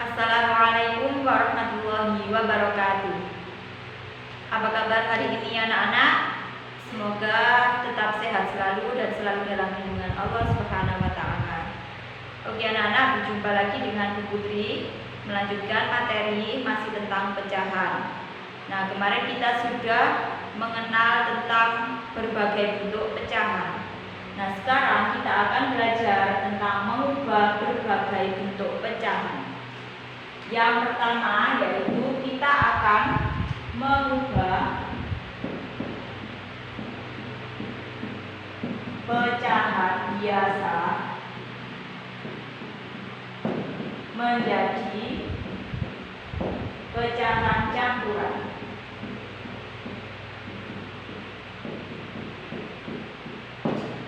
Assalamualaikum warahmatullahi wabarakatuh. Apa kabar hari ini anak-anak? Semoga tetap sehat selalu dan selalu dalam lindungan Allah Subhanahu wa taala. Oke anak-anak, berjumpa lagi dengan Bu Putri melanjutkan materi masih tentang pecahan. Nah, kemarin kita sudah mengenal tentang berbagai bentuk pecahan. Nah, sekarang kita akan belajar tentang mengubah berbagai bentuk pecahan. Yang pertama yaitu kita akan mengubah pecahan biasa menjadi pecahan campuran.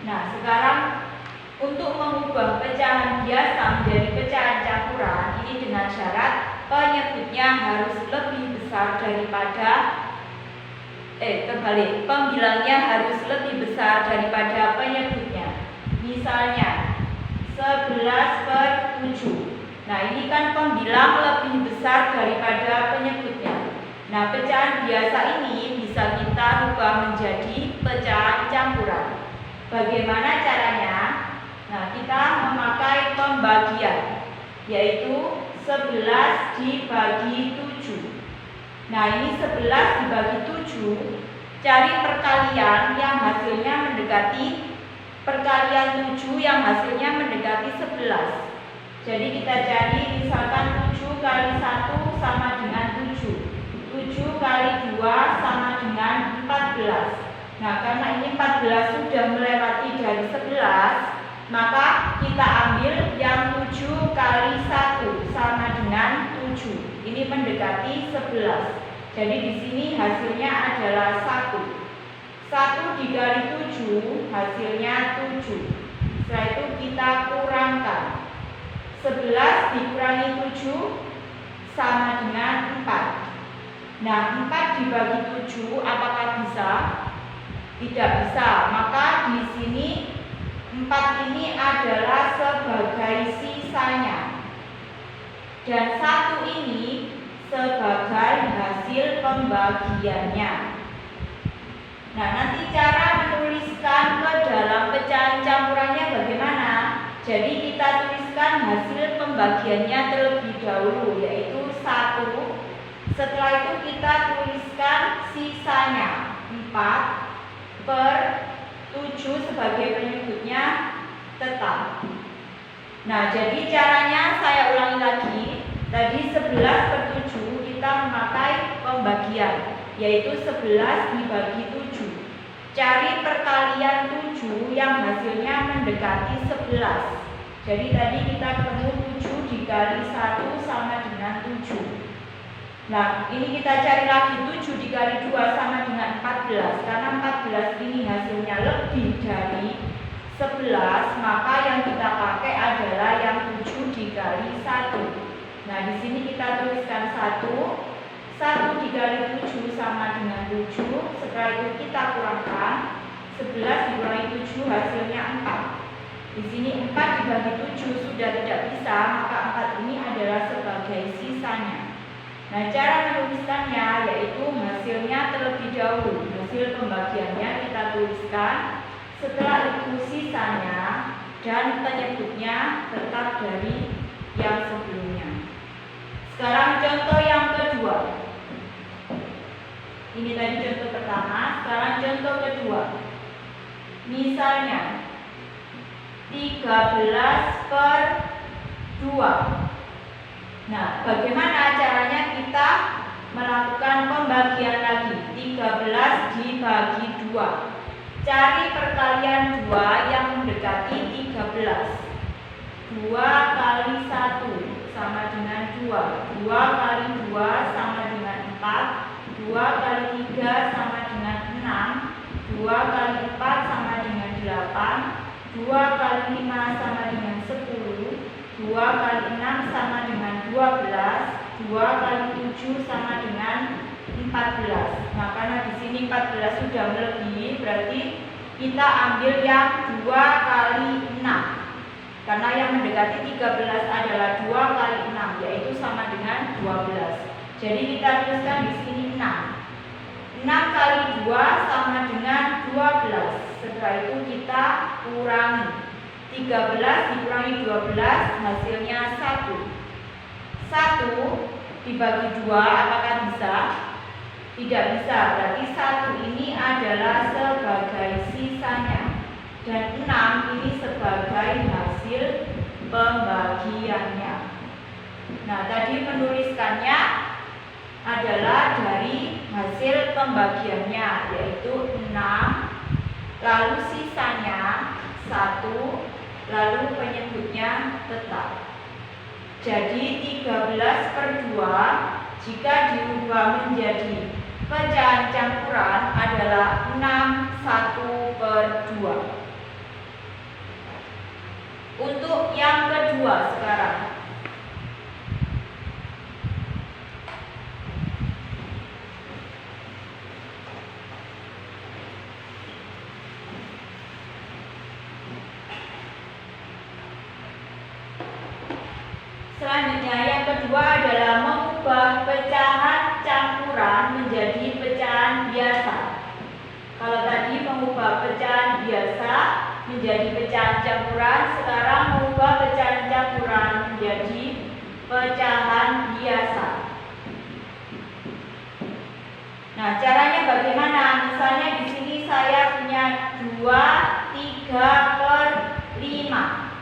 Nah, sekarang untuk mengubah pecahan biasa menjadi pecahan campuran ini dengan syarat penyebutnya harus lebih besar daripada pembilangnya harus lebih besar daripada penyebutnya. Misalnya 11/7. Nah, ini kan pembilang lebih besar daripada penyebutnya. Nah, pecahan biasa ini bisa kita ubah menjadi pecahan campuran. Bagaimana caranya? Nah, kita memakai pembagian, yaitu 11 dibagi 7. Nah, ini 11 dibagi 7, cari perkalian yang hasilnya mendekati perkalian 7 yang hasilnya mendekati 11. Jadi kita cari misalkan 7 kali 1 sama dengan 7. 7 kali 2 sama dengan 14. Nah, karena ini 14 sudah melewati dari 11, maka kita ambil yang 7 kali 1 sama dengan 7. Ini mendekati 11. Jadi di sini hasilnya adalah 1. 1 dikali 7 hasilnya 7. Setelah itu kita kurangkan. 11 dikurangi 7 sama dengan 4. Nah, 4 dibagi 7 apakah bisa? Tidak bisa. Maka di sini 4 ini adalah sebagai sisanya. Dan 1 ini sebagai hasil pembagiannya. Nah, nanti cara menuliskan ke dalam pecahan campurannya bagaimana? Jadi kita tuliskan hasil pembagiannya terlebih dahulu, yaitu 1. Setelah itu kita tuliskan sisanya 4/7 sebagai penyebutnya tetap. Nah, jadi caranya saya ulangi lagi. Tadi 11/7 kita memakai pembagian, yaitu 11 dibagi 7. Cari perkalian 7 yang hasilnya mendekati 11. Jadi tadi kita ketemu 7 dikali 1 sama dengan 7. Nah, ini kita cari lagi 7 dikali 2 sama dengan 14. Karena 14 ini hasilnya lebih dari 11, maka yang kita pakai adalah yang 7 dikali 1. Nah, di sini kita tuliskan 1. 1 dikali 7 sama dengan 7. Setelah itu kita kurangkan. 11 dikurangi 7 hasilnya 4. Di sini 4 dibagi 7 sudah tidak bisa, maka 4 ini adalah sebagai sisanya. Nah, cara menuliskannya yaitu hasilnya terlebih dahulu. Hasil pembagiannya kita tuliskan, setelah itu sisanya, dan penyebutnya tetap dari yang sebelumnya. Sekarang contoh yang kedua. Ini tadi contoh pertama, sekarang contoh kedua. Misalnya 13/2. Nah, bagaimana caranya kita melakukan pembagian lagi? 13 dibagi 2. Cari perkalian 2 yang mendekati 13. 2 kali 1 sama dengan 2. 2 kali 2 sama dengan 4. 2 kali 3 sama dengan 6. 2 kali 4 sama dengan 8. 2 kali 5 sama dengan 10. 2 kali 6 sama dengan 12. 2 kali 7 sama dengan 14. Nah, karena di sini 14 sudah melebihi, berarti kita ambil yang 2 kali 6. Karena yang mendekati 13 adalah 2 kali 6, yaitu sama dengan 12. Jadi kita tuliskan di sini 6. 6 kali 2 sama dengan 12. Setelah itu kita kurangi. 13 dikurangi 12 hasilnya 1. 1 dibagi 2 apakah bisa? Tidak bisa, berarti 1 ini adalah sebagai sisanya. Dan 6 ini sebagai hasil pembagiannya. Nah, tadi menuliskannya adalah dari hasil pembagiannya, yaitu 6, lalu sisanya 1, lalu penyebutnya tetap. Jadi 13/2 jika diubah menjadi pecahan campuran adalah 6/1/2. Untuk yang kedua sekarang. Selanjutnya yang kedua adalah mengubah pecahan campuran menjadi pecahan biasa. Kalau tadi mengubah pecahan biasa menjadi pecahan campuran, sekarang mengubah pecahan campuran menjadi pecahan biasa. Nah, caranya bagaimana? Misalnya di sini saya punya 2, 3/5.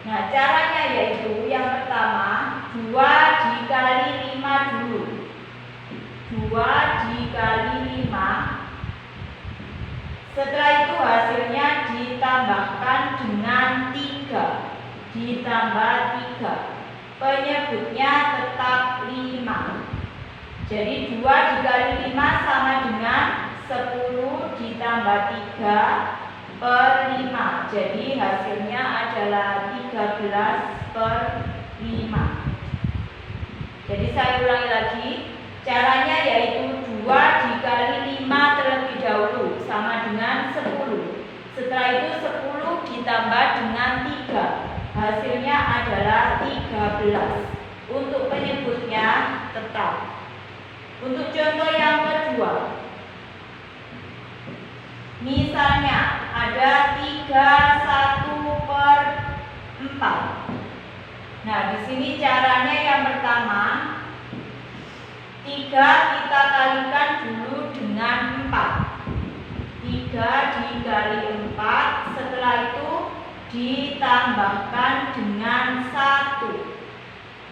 Nah, caranya yaitu yang pertama 2 dikali 5 dulu. 2 dikali 5. Setelah itu hasilnya ditambahkan dengan 3. Ditambah 3. Penyebutnya tetap 5. Jadi 2 dikali 5 sama dengan 10 ditambah 3/5. Jadi hasilnya adalah 13/5. Jadi saya ulangi lagi. Caranya yaitu 2 dikali 5 terlebih dahulu sama dengan 10. Setelah itu 10 ditambah dengan 3. Hasilnya adalah 13. Untuk penyebutnya tetap. Untuk contoh yang kedua. Misalnya ada 3/1/4. Nah, di sini caranya yang pertama 3 kita kalikan dulu dengan 4. 3 dikali 4, setelah itu ditambahkan dengan 1.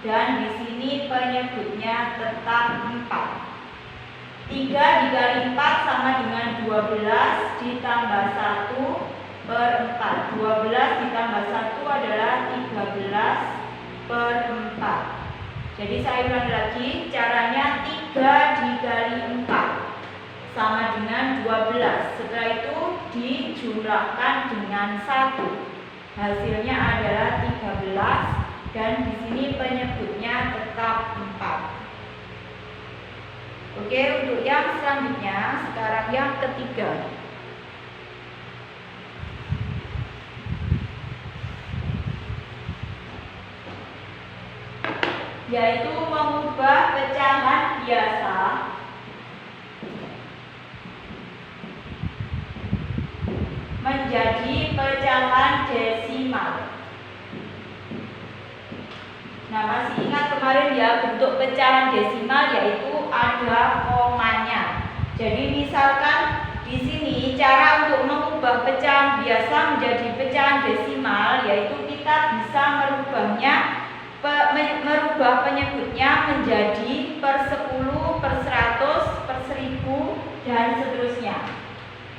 Dan di sini penyebutnya tetap 4. 3 dikali 4 sama dengan 12 ditambah 1/4. 12 ditambah 1 adalah 13/4. Jadi saya ulang lagi, caranya 3 dikali 4 sama dengan 12. Setelah itu dijumlahkan dengan 1. Hasilnya adalah 13 dan di sini penyebutnya tetap 4. Oke, untuk yang selanjutnya, sekarang yang ketiga. Yaitu mengubah pecahan biasa menjadi pecahan desimal. Nah, masih ingat kemarin ya, bentuk pecahan desimal yaitu ada komanya. Jadi misalkan di sini cara untuk mengubah pecahan biasa menjadi pecahan desimal yaitu kita bisa merubah penyebutnya menjadi per 10, per 100, per 1000 dan seterusnya.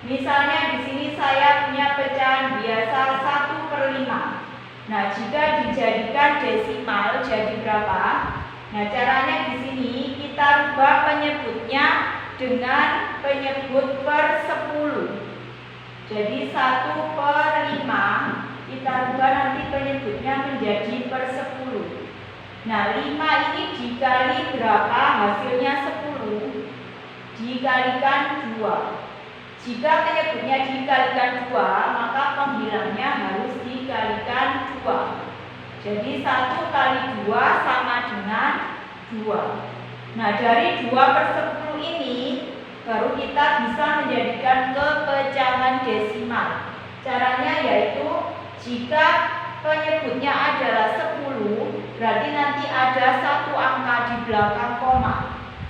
Misalnya di sini saya punya pecahan biasa 1/5. Nah, jika dijadikan desimal jadi berapa? Nah, caranya di sini kita rubah penyebutnya dengan penyebut per 10. Jadi 1/5 kita rubah nanti penyebutnya menjadi per 10. Nah, 5 ini dikali berapa? Hasilnya 10 dikalikan 2. Jika penyebutnya dikalikan 2, maka pembilangnya harus dikalikan dikalikan 2. Jadi 1 kali 2 sama dengan 2. Nah, dari 2/10 ini baru kita bisa menjadikan kepecahan desimal. Caranya yaitu jika penyebutnya adalah 10, berarti nanti ada satu angka di belakang koma.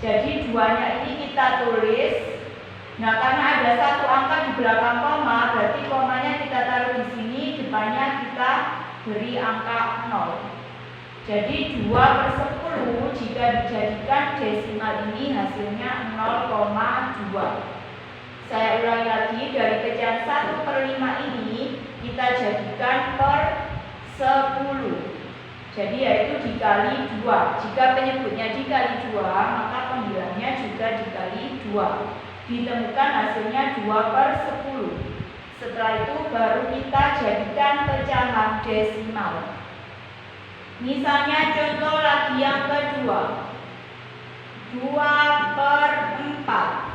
Jadi 2-nya ini kita tulis. Nah, karena ada satu angka di belakang koma, berarti komanya kita taruh di sini, depannya kita beri angka 0. Jadi 2/10 jika dijadikan desimal ini hasilnya 0,2. Saya ulangi lagi, dari pecahan 1/5 ini kita jadikan per 10. Jadi yaitu dikali 2. Jika penyebutnya dikali 2, maka pembilangnya juga dikali 2. Ditemukan hasilnya 2/10. Setelah itu baru kita jadikan pecahan desimal. Misalnya contoh lagi yang kedua, 2/4.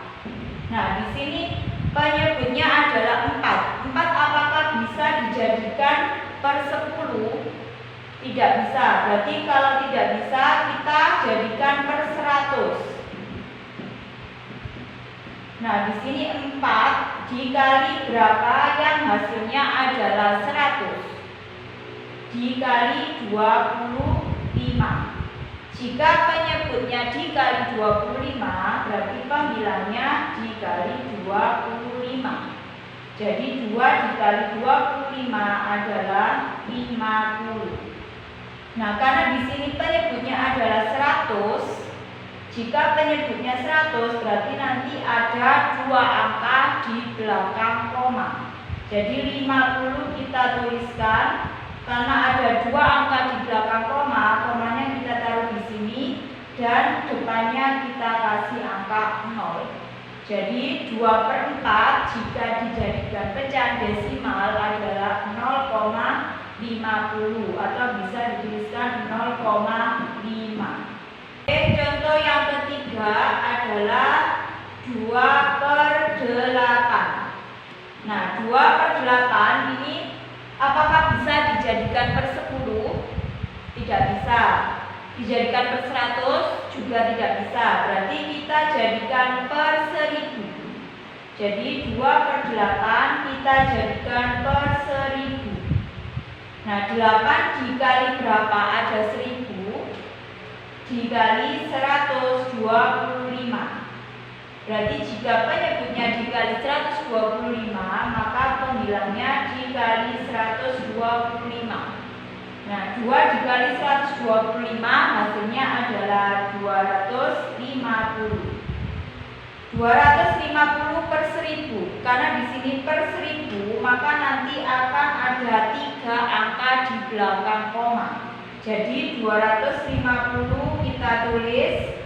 Nah, di sini penyebutnya adalah 4. 4 apakah bisa dijadikan per 10? Tidak bisa. Berarti kalau tidak bisa, kita jadikan per 100. Nah, di sini 4 dikali berapa yang hasilnya adalah 100? Dikali 25. Jika penyebutnya dikali 25, berarti pembilangnya dikali 25. Jadi 2 dikali 25 adalah 50. Nah, karena di sini penyebutnya adalah 100, jika penyebutnya 100 berarti nanti ada 2 angka di belakang koma. Jadi 50 kita tuliskan. Karena ada 2 angka di belakang koma, komanya kita taruh di sini dan depannya kita kasih angka 0. Jadi 2/4 jika dijadikan pecahan desimal adalah 0,50 atau bisa dituliskan 0,5. Oke, contoh yang ketiga adalah 2/8. Nah, 2/8 ini apakah bisa dijadikan per 10? Tidak bisa. Dijadikan per 100 juga tidak bisa. Berarti kita jadikan per 1000. Jadi 2/8 kita jadikan per 1000. Nah, 8 dikali berapa? Ada 1000. Dikali 125. Berarti jika penyebutnya dikali 125, maka pembilangnya dikali 125. Nah, 2 dikali 125 hasilnya adalah 250. 250 per 10. Karena di sini per 10, maka nanti akan ada 3 angka di belakang koma. Jadi 250 kita tulis.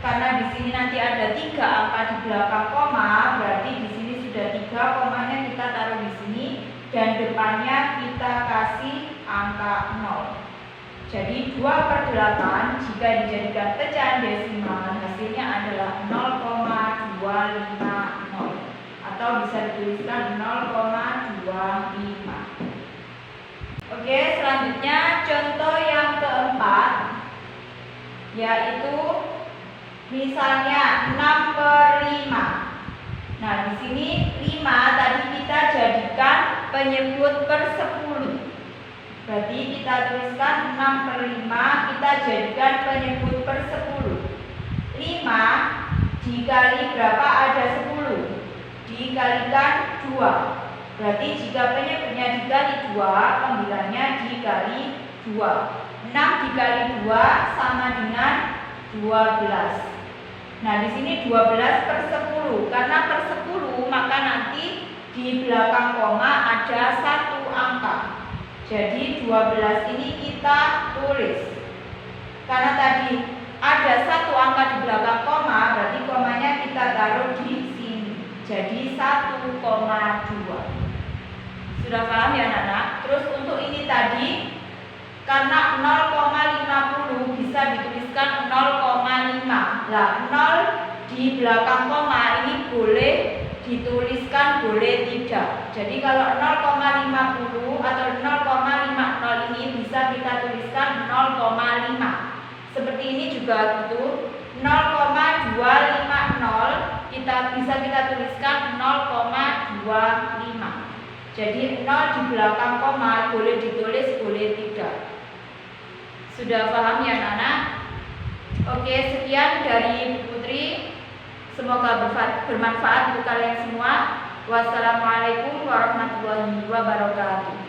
Karena di sini nanti ada 3 angka di belakang koma, berarti di sini sudah 3, komanya kita taruh di sini dan depannya kita kasih angka 0. Jadi 2/8 jika dijadikan pecahan desimal hasilnya adalah 0,250 atau bisa dituliskan 0,25. Oke, selanjutnya contoh yang keempat yaitu misalnya 6/5. Nah, di sini 5 tadi kita jadikan penyebut per 10. Berarti kita tuliskan 6/5 kita jadikan penyebut per 10. 5 dikali berapa? Ada 10. Dikalikan 2. Berarti jika penyebutnya dikali 2, pembilangnya dikali 2. 6 dikali 2 sama dengan 12. Nah, di sini 12 per 10. Karena per 10, maka nanti di belakang koma ada 1 angka. Jadi 12 ini kita tulis. Karena tadi ada 1 angka di belakang koma, berarti komanya kita taruh di sini. Jadi 1,2. Sudah paham ya anak-anak? Terus untuk ini tadi, karena 0,50 bisa dituliskan 0,5. Nah, 0 di belakang koma ini boleh dituliskan boleh tidak. Jadi kalau 0,50 atau 0,50 ini bisa kita tuliskan 0,5. Seperti ini juga gitu. 0,250 bisa kita tuliskan 0,25. Jadi 0 di belakang koma boleh ditulis, boleh tidak. Sudah paham ya anak-anak? Oke, sekian dari Bu Putri. Semoga bermanfaat untuk kalian semua. Wassalamualaikum warahmatullahi wabarakatuh.